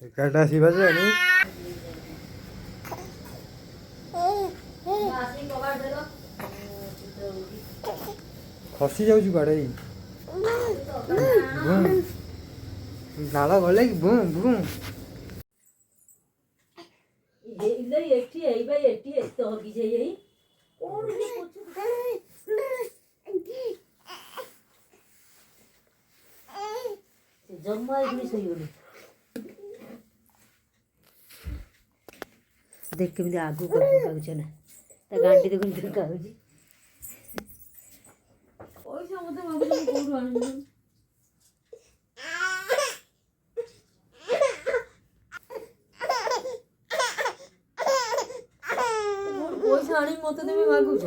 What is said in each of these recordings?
ଏଗାରଟା ଆସି ବାଜିଲାଣି। ଖସି ଯାଉଛି କୁଆଡ଼େ ନାଳ ଗଲେ କି ବୁଁ ବୁଁ। ଜମା ଶୋଇଗଲି। देख केମିତି आगु कागुच ना ता गांडी देखो केମିତି कागुची पैसा मते मागुची कोठु आनिनु पैसा आनी मते देबे मागुछ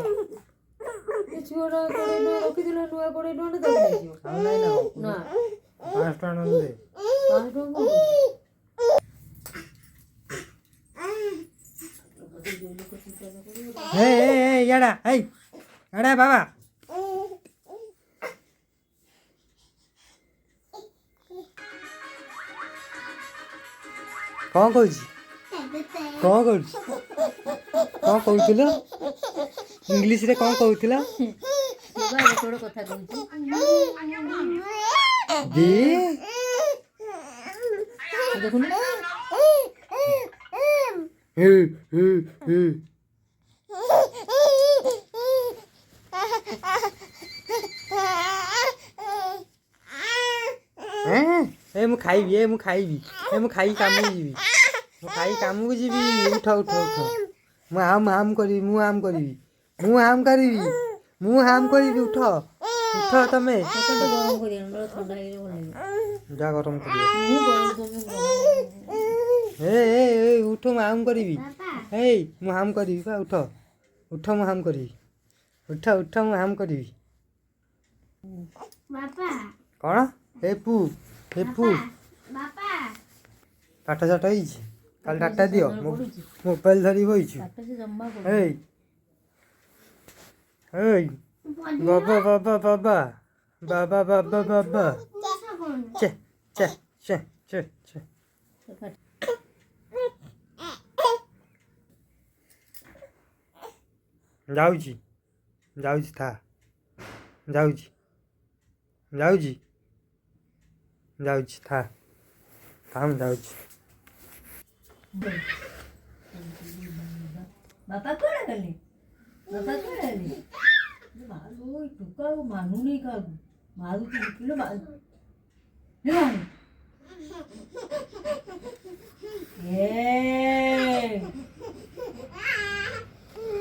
ए छुआडा कोडे न रखि दिला नुआ कोडे न दे दियो ଆଉ ନାଇଁ ନା ना 5 ଟଙ୍କା ନଦେଲେ 5 टका हे याडा हे याडा बाबा कौन कहू कौन कहू कौन कहूल इंग्लीश रे कौन कहूल थोड़ा कथा कहूची दे देखो ना हे हे हे ए मु खाइबी ए मु खाइबी ए मु खाई काम जीवी मु खाई काम को जीवी उठ उठ उठ मु हाम करी मु हाम करी मु हाम करी मु हाम करी उठ उठ तमे गरम करिया न ठंडा हेरे बोले जा गरम करी मु गरम तो ए उठ मु हाम करी ए मु हाम करी बा उठ उठ मु हाम करी उठ उठ मु हाम करी बापा कौन ए पू बापा पाठ साठ हो कल डाटा दियो मोबाइल धरी बइछु पाठ से जम्मा ए बाबा बाबा बाबा बाबा बाबा बाबा चे चे चे चे चे जाऊची जाऊची था जाऊची जाऊची जाऊची था हम जाऊची बापा कोण गले बापा कोण गले मारू टुका मानू नाही का मारू किलो मारू हे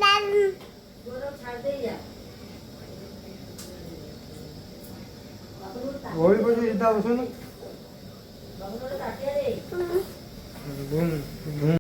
मारू ए गरम छाड़ दे या ओई बजे इदा बसन बाबू ने काटिया रे बूम बूम